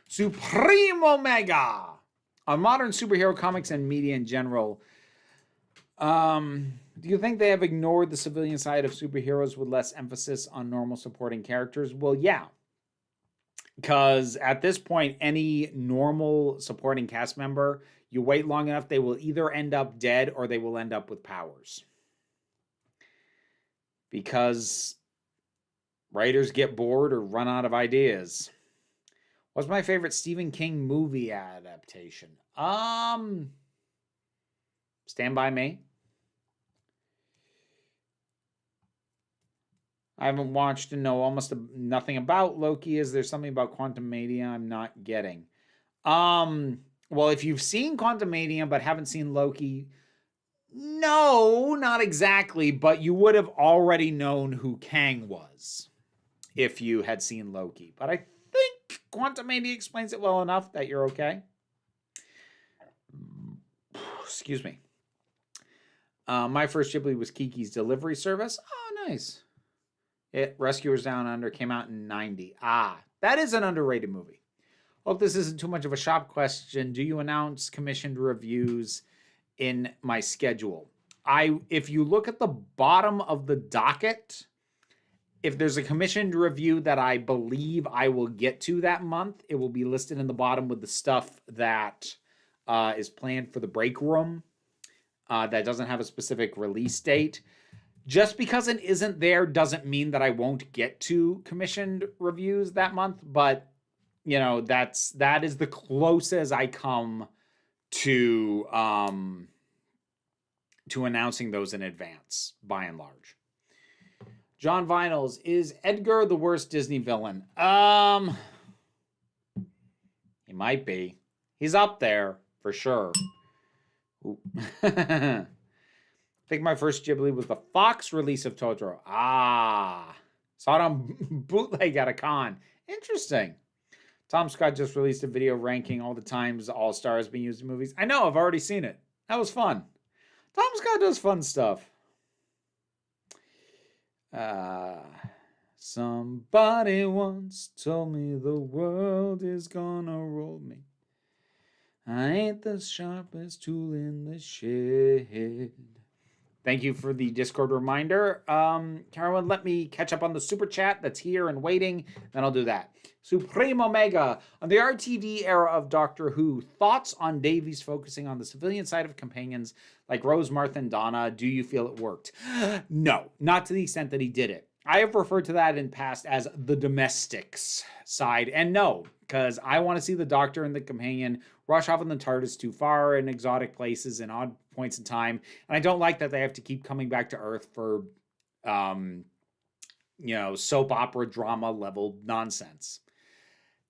Supreme Omega! On modern superhero comics and media in general, do you think they have ignored the civilian side of superheroes with less emphasis on normal supporting characters? Well, yeah. Because at this point, any normal supporting cast member, you wait long enough, they will either end up dead or they will end up with powers. Because writers get bored or run out of ideas. What's my favorite Stephen King movie adaptation? Stand By Me. I haven't watched and know almost nothing about Loki. Is there something about Quantumania I'm not getting? Well, if you've seen Quantumania but haven't seen Loki, no, not exactly, but you would have already known who Kang was if you had seen Loki. But I think Quantumania explains it well enough that you're okay. Excuse me. My first Ghibli was Kiki's Delivery Service. Oh, nice. Rescuers Down Under came out in 90. That is an underrated movie. Hope this isn't too much of a shop question. Do you announce commissioned reviews in my schedule? If you look at the bottom of the docket, if there's a commissioned review that I believe I will get to that month, it will be listed in the bottom with the stuff that is planned for the break room that doesn't have a specific release date. Just because it isn't there doesn't mean that I won't get to commissioned reviews that month, but you know, that is the closest I come to announcing those in advance, by and large. John Vinyls, is Edgar the worst Disney villain? He might be. He's up there for sure. I think my first Ghibli was the Fox release of Totoro. Saw it on bootleg at a con. Interesting. Tom Scott just released a video ranking all the times All-Stars being used in movies. I know, I've already seen it. That was fun. Tom Scott does fun stuff. Somebody once told me the world is gonna roll me. I ain't the sharpest tool in the shed. Thank you for the Discord reminder. Carolyn, let me catch up on the super chat that's here and waiting, then I'll do that. Supreme Omega, on the RTD era of Doctor Who, thoughts on Davies focusing on the civilian side of companions like Rose, Martha, and Donna? Do you feel it worked? No, not to the extent that he did it. I have referred to that in past as the domestics side, and no, because I want to see the Doctor and the companion rush off in the TARDIS too far in exotic places and odd points in time, and I don't like that they have to keep coming back to Earth for, soap opera drama level nonsense.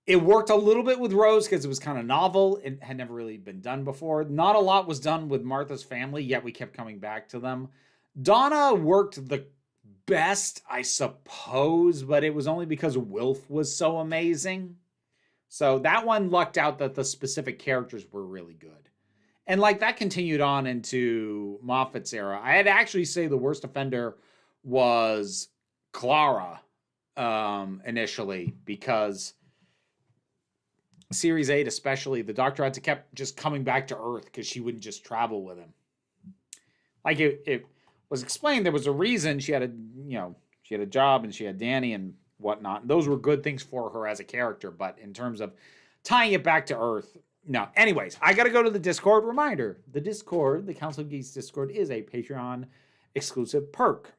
It worked a little bit with Rose because it was kind of novel. It had never really been done before. Not a lot was done with Martha's family, yet we kept coming back to them. Donna worked the best, I suppose, but it was only because Wilf was so amazing. So that one lucked out that the specific characters were really good. And like that continued on into Moffat's era. I'd actually say the worst offender was Clara initially, because Series 8 especially, the Doctor had to kept just coming back to Earth because she wouldn't just travel with him. Like it was explained there was a reason she had a job and she had Danny and whatnot. Those were good things for her as a character, but in terms of tying it back to Earth, no. Anyways, I got to go to the Discord. Reminder, the Discord, the Council of Geeks Discord, is a Patreon exclusive perk.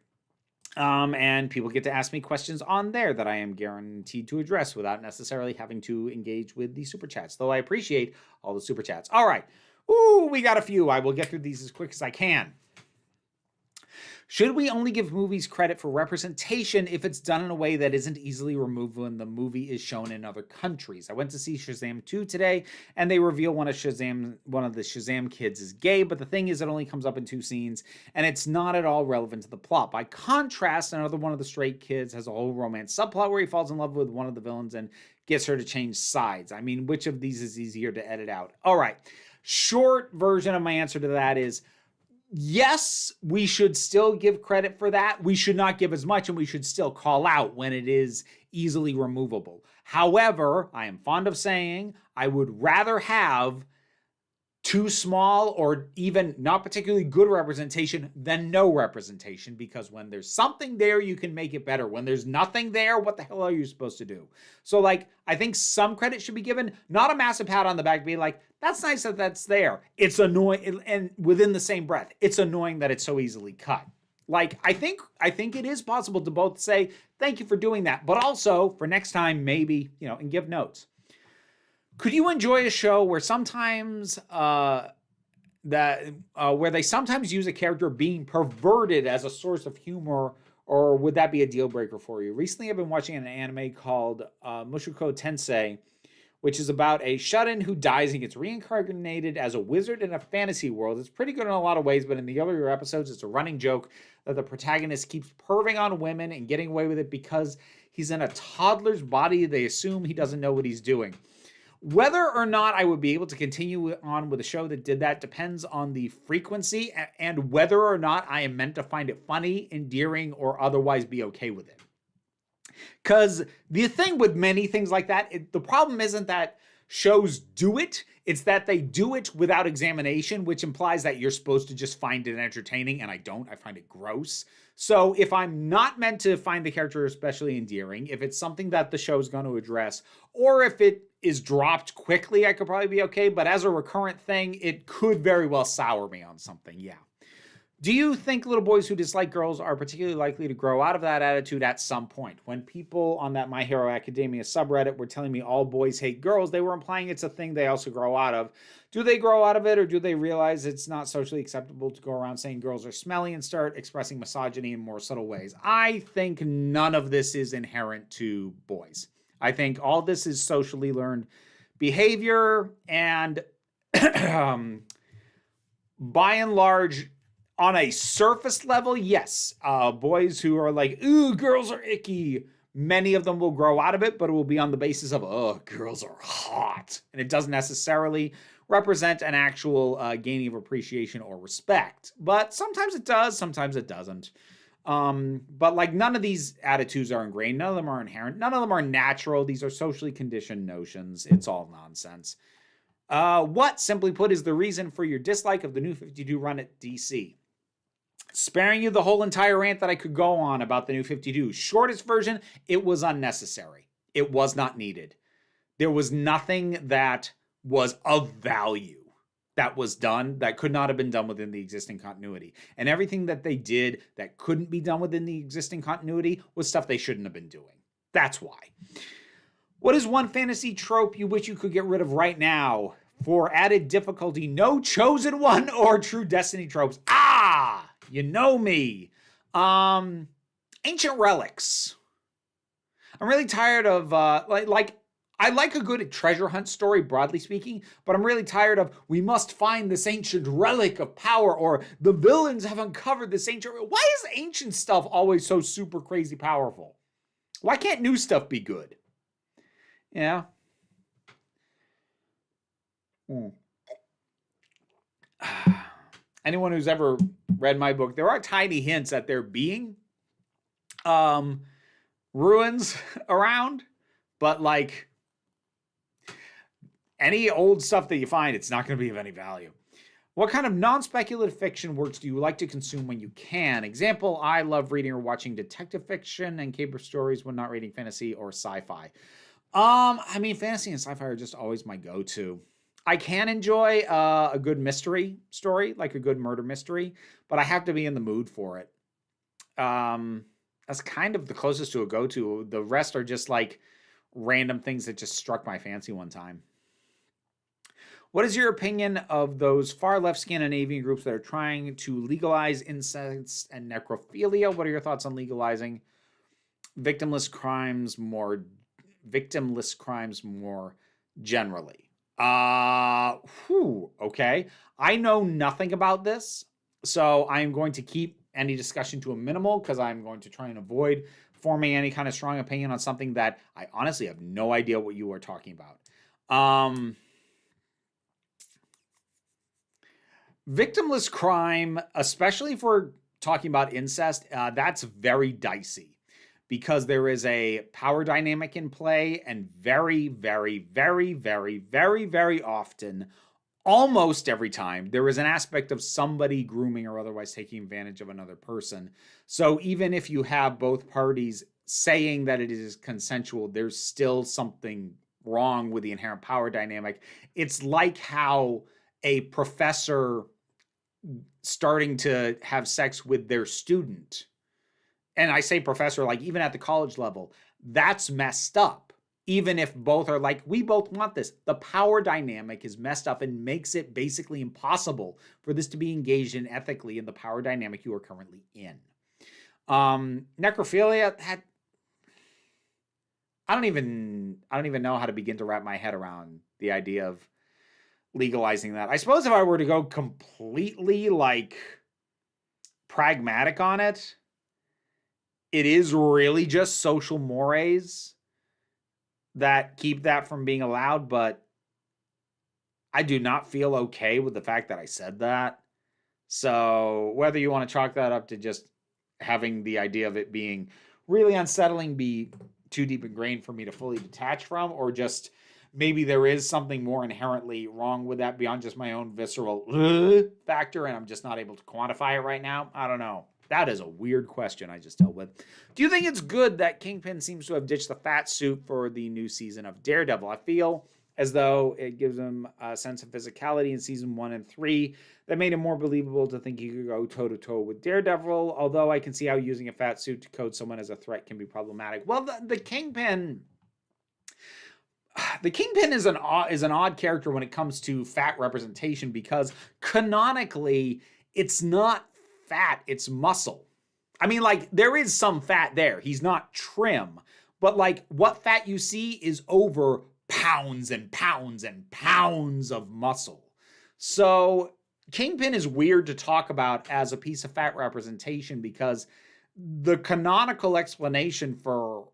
And people get to ask me questions on there that I am guaranteed to address without necessarily having to engage with the super chats, though I appreciate all the super chats. All right. Ooh, we got a few. I will get through these as quick as I can. Should we only give movies credit for representation if it's done in a way that isn't easily removed when the movie is shown in other countries? I went to see Shazam 2 today, and they reveal one of the Shazam kids is gay, but the thing is it only comes up in 2 scenes, and it's not at all relevant to the plot. By contrast, another one of the straight kids has a whole romance subplot where he falls in love with one of the villains and gets her to change sides. I mean, which of these is easier to edit out? All right. Short version of my answer to that is, yes, we should still give credit for that. We should not give as much, and we should still call out when it is easily removable. However, I am fond of saying I would rather have too small or even not particularly good representation than no representation, because when there's something there, you can make it better. When there's nothing there, what the hell are you supposed to do? So, I think some credit should be given, not a massive pat on the back, be like, that's nice that that's there. It's annoying, and within the same breath, it's annoying that it's so easily cut. I think it is possible to both say, thank you for doing that, but also for next time, maybe, and give notes. Could you enjoy a show where sometimes where they sometimes use a character being perverted as a source of humor, or would that be a deal breaker for you? Recently, I've been watching an anime called Mushoku Tensei, which is about a shut-in who dies and gets reincarnated as a wizard in a fantasy world. It's pretty good in a lot of ways, but in the earlier episodes, it's a running joke that the protagonist keeps perving on women and getting away with it because he's in a toddler's body. They assume he doesn't know what he's doing. Whether or not I would be able to continue on with a show that did that depends on the frequency and whether or not I am meant to find it funny, endearing, or otherwise be okay with it. Because the thing with many things like that, the problem isn't that shows do it, it's that they do it without examination, which implies that you're supposed to just find it entertaining, and I don't. I find it gross. So if I'm not meant to find the character especially endearing, if it's something that the show is going to address, or if it is dropped quickly, I could probably be okay. But as a recurrent thing, it could very well sour me on something, yeah. Do you think little boys who dislike girls are particularly likely to grow out of that attitude at some point? When people on that My Hero Academia subreddit were telling me all boys hate girls, they were implying it's a thing they also grow out of. Do they grow out of it, or do they realize it's not socially acceptable to go around saying girls are smelly and start expressing misogyny in more subtle ways? I think none of this is inherent to boys. I think all this is socially learned behavior, and by and large, on a surface level, yes, boys who are like, ooh, girls are icky, Many of them will grow out of it, but it will be on the basis of, oh, girls are hot. And it doesn't necessarily represent an actual gaining of appreciation or respect. But sometimes it does, sometimes it doesn't. But like none of these attitudes are ingrained. None of them are inherent. None of them are natural. These are socially conditioned notions. It's all nonsense. What, simply put, is the reason for your dislike of the New 52 run at DC? Sparing you the whole entire rant that I could go on about the New 52. Shortest version, it was unnecessary. It was not needed. There was nothing that was of value that was done that could not have been done within the existing continuity. And everything that they did that couldn't be done within the existing continuity was stuff they shouldn't have been doing. That's why. What is one fantasy trope you wish you could get rid of right now? For added difficulty, no chosen one or true destiny tropes. Ah, you know me. Ancient relics. I'm really tired of I like a good treasure hunt story, broadly speaking, but I'm really tired of, we must find this ancient relic of power, or the villains have uncovered this ancient. Why is ancient stuff always so super crazy powerful? Why can't new stuff be good? Yeah. Anyone who's ever read my book, there are tiny hints at there being ruins around, but like any old stuff that you find, it's not going to be of any value. What kind of non-speculative fiction works do you like to consume when you can? Example, I love reading or watching detective fiction and caper stories when not reading fantasy or sci-fi. I mean, fantasy and sci-fi are just always my go-to. I can enjoy a good mystery story, like a good murder mystery, but I have to be in the mood for it. That's kind of the closest to a go-to. The rest are just like random things that just struck my fancy one time. What is your opinion of those far-left Scandinavian groups that are trying to legalize incest and necrophilia? What are your thoughts on legalizing victimless crimes more generally? Okay. I know nothing about this, so I'm going to keep any discussion to a minimal because I'm going to try and avoid forming any kind of strong opinion on something that I honestly have no idea what you are talking about. Victimless crime, especially if we're talking about incest, that's very dicey because there is a power dynamic in play, and very, very, very, very, very, very often, almost every time, there is an aspect of somebody grooming or otherwise taking advantage of another person. So even if you have both parties saying that it is consensual, there's still something wrong with the inherent power dynamic. It's like how a professor starting to have sex with their student, and I say professor, like even at the college level, that's messed up. Even if both are like, we both want this, the power dynamic is messed up and makes it basically impossible for this to be engaged in ethically in the power dynamic you are currently in. Necrophilia, that I don't even know how to begin to wrap my head around the idea of legalizing that. I suppose if I were to go completely like pragmatic on it, it is really just social mores that keep that from being allowed, but I do not feel okay with the fact that I said that. So whether you want to chalk that up to just having the idea of it being really unsettling be too deep ingrained for me to fully detach from, or just maybe there is something more inherently wrong with that beyond just my own visceral factor, and I'm just not able to quantify it right now. I don't know. That is a weird question I just dealt with. Do you think it's good that Kingpin seems to have ditched the fat suit for the new season of Daredevil? I feel as though it gives him a sense of physicality in season 1 and 3 that made him more believable to think he could go toe-to-toe with Daredevil, although I can see how using a fat suit to code someone as a threat can be problematic. Well, the Kingpin... The Kingpin is an odd character when it comes to fat representation because canonically, it's not fat, it's muscle. I mean, like, there is some fat there. He's not trim. But, like, what fat you see is over pounds and pounds and pounds of muscle. So, Kingpin is weird to talk about as a piece of fat representation because the canonical explanation for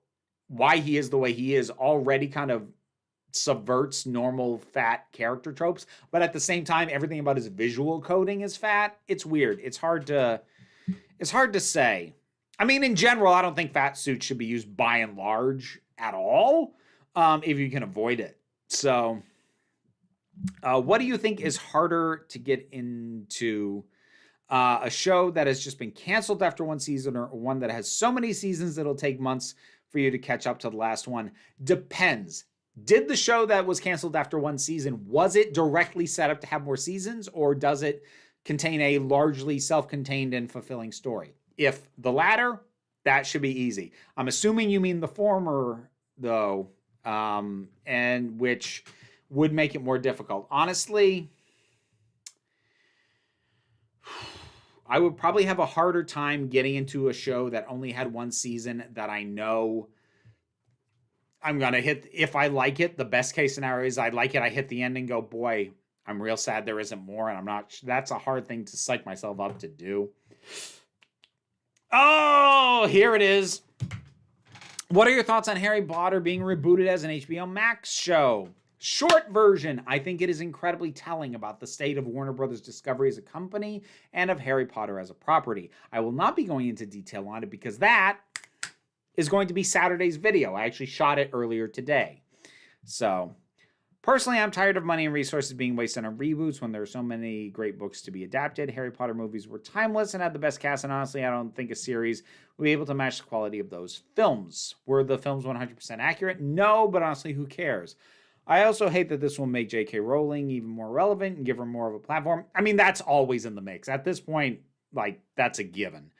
why he is the way he is already kind of subverts normal fat character tropes, but at the same time, everything about his visual coding is fat. It's weird. It's hard to say. I mean, in general, I don't think fat suits should be used by and large at all, if you can avoid it. So, what do you think is harder to get into? A show that has just been canceled after one season, or one that has so many seasons that it'll take months for you to catch up to the last one? Depends. Did the show that was canceled after one season, was it directly set up to have more seasons, or does it contain a largely self-contained and fulfilling story? If the latter, that should be easy. I'm assuming you mean the former, though, and which would make it more difficult. Honestly, I would probably have a harder time getting into a show that only had one season that I know I'm going to hit. If I like it, the best case scenario is I like it, I hit the end and go, boy, I'm real sad there isn't more, and I'm not. That's a hard thing to psych myself up to do. Oh, here it is. What are your thoughts on Harry Potter being rebooted as an HBO Max show? Short version, I think it is incredibly telling about the state of Warner Brothers Discovery as a company and of Harry Potter as a property. I will not be going into detail on it because that is going to be Saturday's video. I actually shot it earlier today. So, personally, I'm tired of money and resources being wasted on reboots when there are so many great books to be adapted. Harry Potter movies were timeless and had the best cast, and honestly, I don't think a series will be able to match the quality of those films. Were the films 100% accurate? No, but honestly, who cares? I also hate that this will make J.K. Rowling even more relevant and give her more of a platform. I mean, that's always in the mix. At this point, like, that's a given.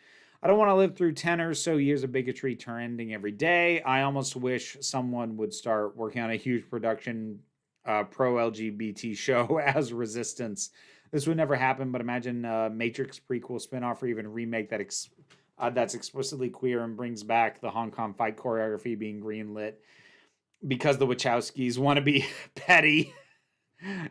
I don't want to live through 10 or so years of bigotry trending every day. I almost wish someone would start working on a huge production pro-LGBT show as Resistance. This would never happen, but imagine a Matrix prequel spinoff or even remake that's explicitly queer and brings back the Hong Kong fight choreography being greenlit because the Wachowskis want to be petty.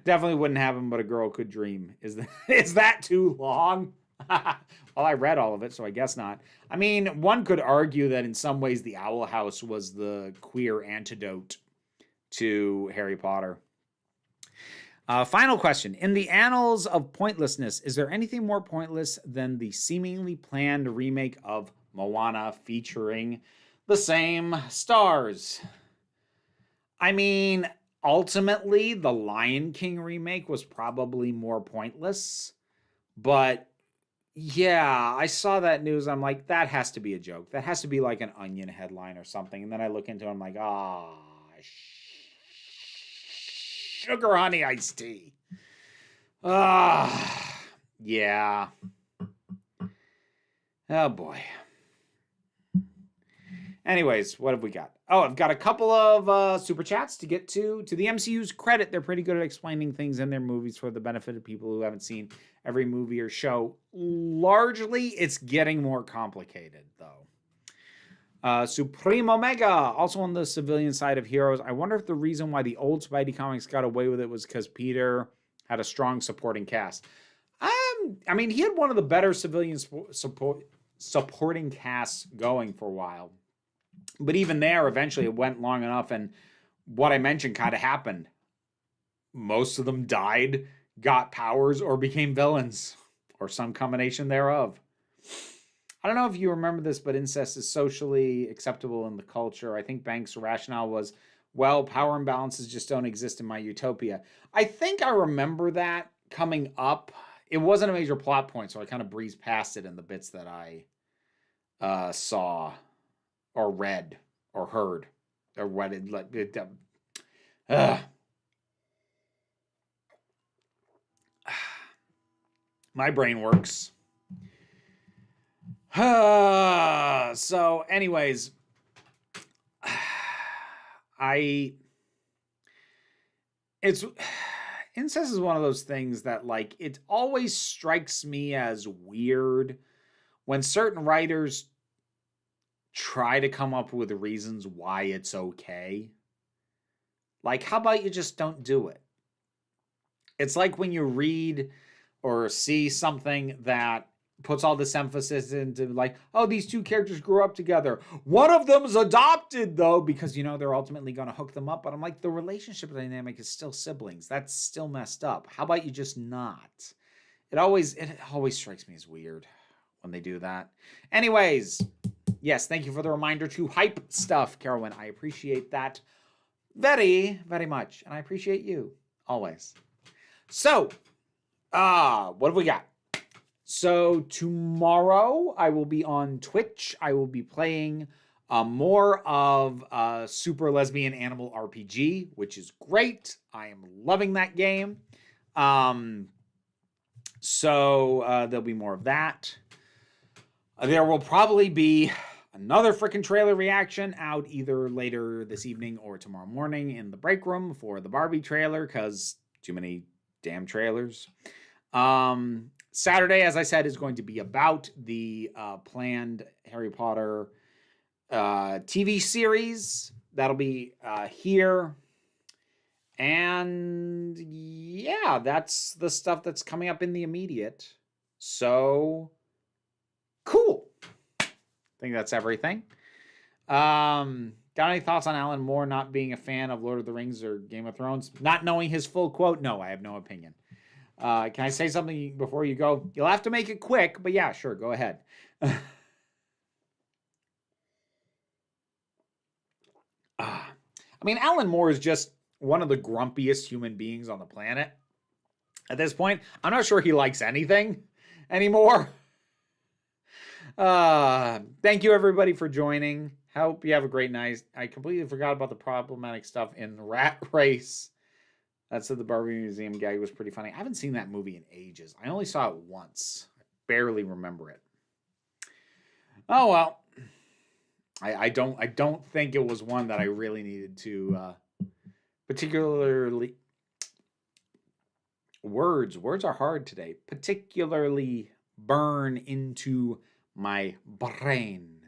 Definitely wouldn't happen, but a girl could dream. Is that too long? Well, I read all of it, so I guess not. I mean, one could argue that in some ways the Owl House was the queer antidote to Harry Potter. Final question. In the annals of pointlessness, is there anything more pointless than the seemingly planned remake of Moana featuring the same stars? I mean, ultimately, the Lion King remake was probably more pointless, but yeah, I saw that news. I'm like, that has to be a joke. That has to be like an Onion headline or something. And then I look into it, I'm like, sugar honey iced tea. Yeah. Oh boy. Anyways, what have we got? Oh, I've got a couple of super chats to get to. To the MCU's credit, they're pretty good at explaining things in their movies for the benefit of people who haven't seen every movie or show. Largely, it's getting more complicated, though. Supreme Omega, also on the civilian side of heroes. I wonder if the reason why the old Spidey comics got away with it was because Peter had a strong supporting cast. I mean, he had one of the better civilian supporting casts going for a while. But even there, eventually it went long enough, and what I mentioned kind of happened. Most of them died, got powers, or became villains, or some combination thereof. I don't know if you remember this, but incest is socially acceptable in the culture. I think Banks' rationale was, well, power imbalances just don't exist in my utopia. I think I remember that coming up. It wasn't a major plot point, so I kind of breezed past it in the bits that I saw or read or heard or what it my brain works. So anyways, incest is one of those things that, like, it always strikes me as weird when certain writers try to come up with reasons why it's okay. Like, how about you just don't do it? It's like when you read or see something that puts all this emphasis into like, oh, these two characters grew up together. One of them's adopted though, because they're ultimately going to hook them up. But I'm like, the relationship dynamic is still siblings. That's still messed up. How about you just not? It always strikes me as weird when they do that. Anyways, yes, thank you for the reminder to hype stuff, Carolyn. I appreciate that very, very much. And I appreciate you always. So, what have we got? So tomorrow I will be on Twitch. I will be playing more of Super Lesbian Animal RPG, which is great. I am loving that game. So there'll be more of that. There will probably be another freaking trailer reaction out either later this evening or tomorrow morning in the break room for the Barbie trailer, because too many damn trailers. Saturday, as I said, is going to be about the planned Harry Potter TV series. That'll be here. And yeah, that's the stuff that's coming up in the immediate. So cool. I think that's everything. Got any thoughts on Alan Moore not being a fan of Lord of the Rings or Game of Thrones? Not knowing his full quote? No, I have no opinion. Can I say something before you go? You'll have to make it quick, but yeah, sure, go ahead. I mean, Alan Moore is just one of the grumpiest human beings on the planet. At this point, I'm not sure he likes anything anymore. Thank you, everybody, for joining. Hope you have a great night. I completely forgot about the problematic stuff in Rat Race. That's the Barbie Museum gag was pretty funny. I haven't seen that movie in ages. I only saw it once. I barely remember it. Oh well. I don't think it was one that I really needed to particularly words are hard today. Particularly burn into my brain.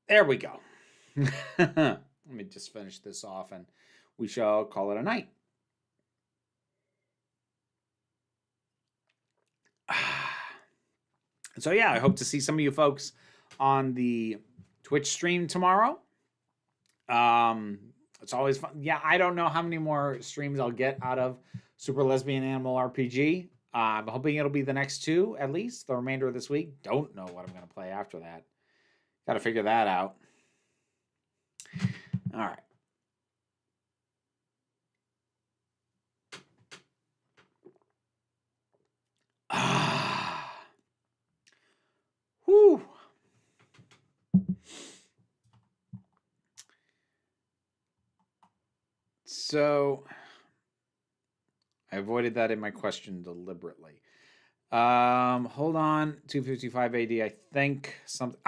There we go. Let me just finish this off and we shall call it a night. So yeah, I hope to see some of you folks on the Twitch stream tomorrow. It's always fun. Yeah, I don't know how many more streams I'll get out of Super Lesbian Animal RPG. I'm hoping it'll be the next two, at least, the remainder of this week. Don't know what I'm going to play after that. Got to figure that out. All right. Whew. So I avoided that in my question deliberately. Hold on. 255 AD. I think something.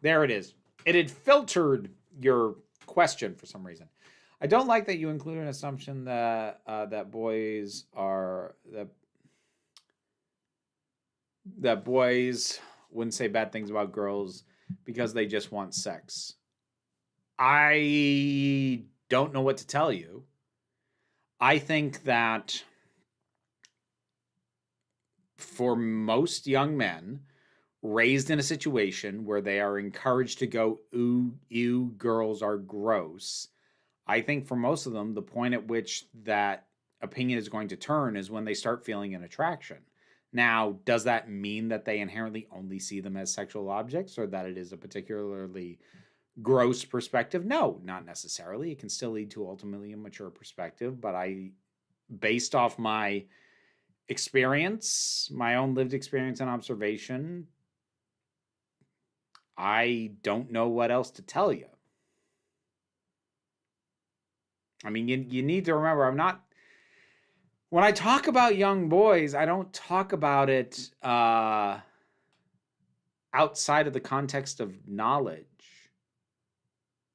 There it is. It had filtered your question for some reason. I don't like that you include an assumption that that boys wouldn't say bad things about girls because they just want sex. I don't know what to tell you. I think that for most young men raised in a situation where they are encouraged to go, ooh, ew, girls are gross, I think for most of them, the point at which that opinion is going to turn is when they start feeling an attraction. Now, does that mean that they inherently only see them as sexual objects or that it is a particularly gross perspective? No, not necessarily. It can still lead to ultimately a mature perspective, but based off my experience, my own lived experience and observation, I don't know what else to tell you. I mean, you need to remember, when I talk about young boys, I don't talk about it outside of the context of knowledge,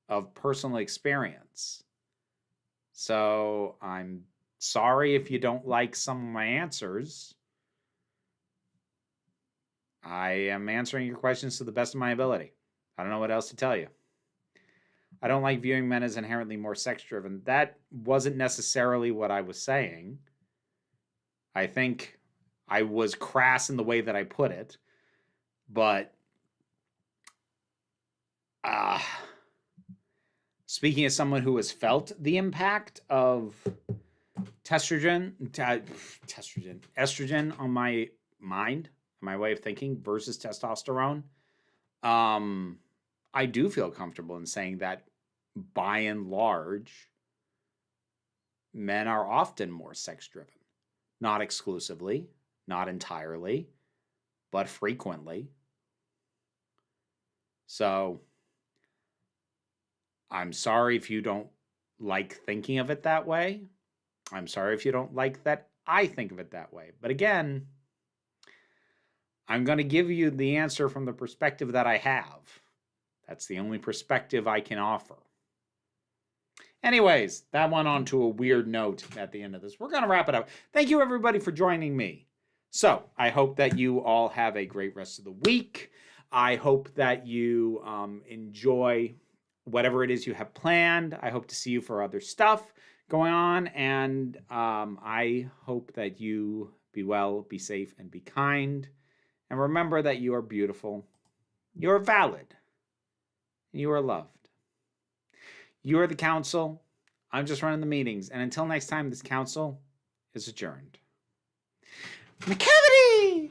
of personal experience. So I'm sorry if you don't like some of my answers. I am answering your questions to the best of my ability. I don't know what else to tell you. I don't like viewing men as inherently more sex-driven. That wasn't necessarily what I was saying. I think I was crass in the way that I put it, but speaking as someone who has felt the impact of estrogen on my mind, my way of thinking versus testosterone, I do feel comfortable in saying that by and large, men are often more sex driven. Not exclusively, not entirely, but frequently. So I'm sorry if you don't like thinking of it that way. I'm sorry if you don't like that I think of it that way. But again, I'm going to give you the answer from the perspective that I have. That's the only perspective I can offer. Anyways, that went on to a weird note at the end of this. We're going to wrap it up. Thank you, everybody, for joining me. So I hope that you all have a great rest of the week. I hope that you enjoy whatever it is you have planned. I hope to see you for other stuff going on. And I hope that you be well, be safe, and be kind. And remember that you are beautiful, you are valid, and you are loved. You are the council. I'm just running the meetings. And until next time, this council is adjourned. McCavity!